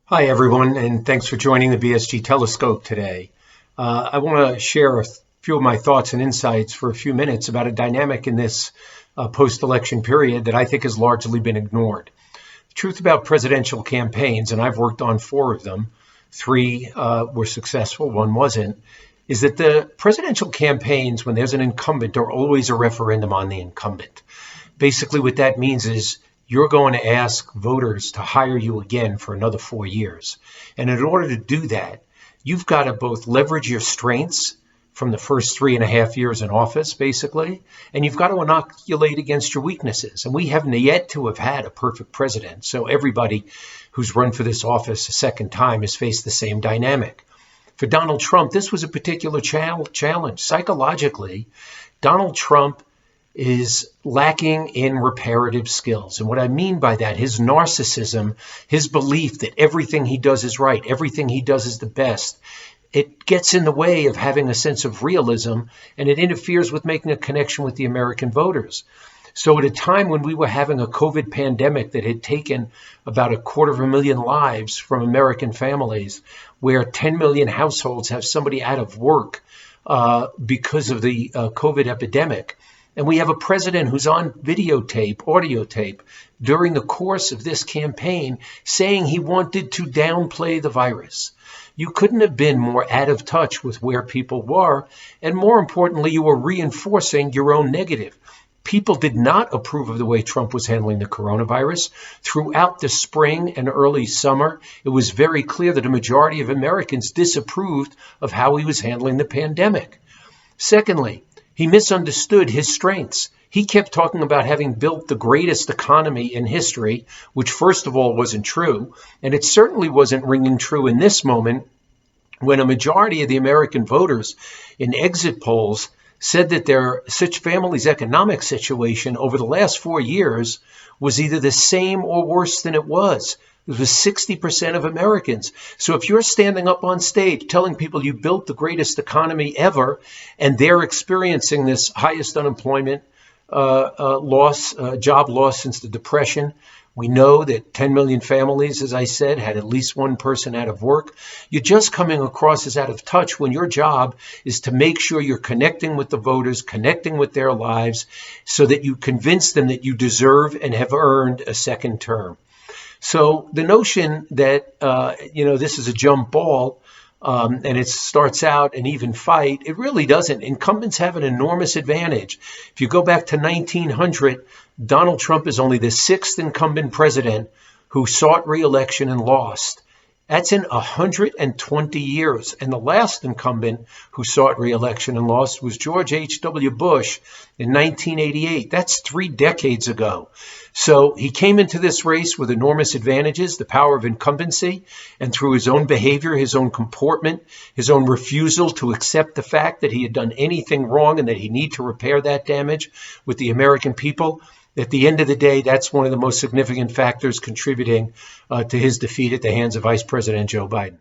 Hi, everyone, and thanks for joining the BSG Telescope today. I want to share a few of my thoughts and insights for a few minutes about a dynamic in this post-election period that I think has largely been ignored. The truth about presidential campaigns, and I've worked on 4 of them, 3 were successful, 1 wasn't, is that the presidential campaigns, when there's an incumbent, are always a referendum on the incumbent. Basically, what that means is you're going to ask voters to hire you again for another 4 years. And in order to do that, you've got to both leverage your strengths from the first 3.5 years in office, basically, and you've got to inoculate against your weaknesses. And we haven't yet to have had a perfect president. So everybody who's run for this office a second time has faced the same dynamic. For Donald Trump, this was a particular challenge. Psychologically, Donald Trump is lacking in reparative skills. And what I mean by that, his narcissism, his belief that everything he does is right, everything he does is the best, it gets in the way of having a sense of realism, and it interferes with making a connection with the American voters. So at a time when we were having a COVID pandemic that had taken about 250,000 lives from American families, where 10 million households have somebody out of work because of the COVID epidemic, and we have a president who's on videotape, audio tape, during the course of this campaign saying he wanted to downplay the virus. You couldn't have been more out of touch with where people were, and more importantly, you were reinforcing your own negative. People did not approve of the way Trump was handling the coronavirus. Throughout the spring and early summer, it was very clear that a majority of Americans disapproved of how he was handling the pandemic. Secondly, he misunderstood his strengths. He kept talking about having built the greatest economy in history, which first of all wasn't true, and it certainly wasn't ringing true in this moment when a majority of the American voters in exit polls said that their family's economic situation over the last 4 years was either the same or worse than it was. It was 60% of Americans. So if you're standing up on stage telling people you built the greatest economy ever, and they're experiencing this highest unemployment job loss since the Depression, we know that 10 million families, as I said, had at least one person out of work. You're just coming across as out of touch when your job is to make sure you're connecting with the voters, connecting with their lives, so that you convince them that you deserve and have earned a second term. So the notion that, this is a jump ball and it starts out an even fight, it really doesn't. Incumbents have an enormous advantage. If you go back to 1900, Donald Trump is only the 6th incumbent president who sought re-election and lost. That's in 120 years. And the last incumbent who sought re-election and lost was George H.W. Bush in 1988. That's 3 decades ago. So he came into this race with enormous advantages, the power of incumbency, and through his own behavior, his own comportment, his own refusal to accept the fact that he had done anything wrong and that he need to repair that damage with the American people. At the end of the day, that's one of the most significant factors contributing to his defeat at the hands of Vice President Joe Biden.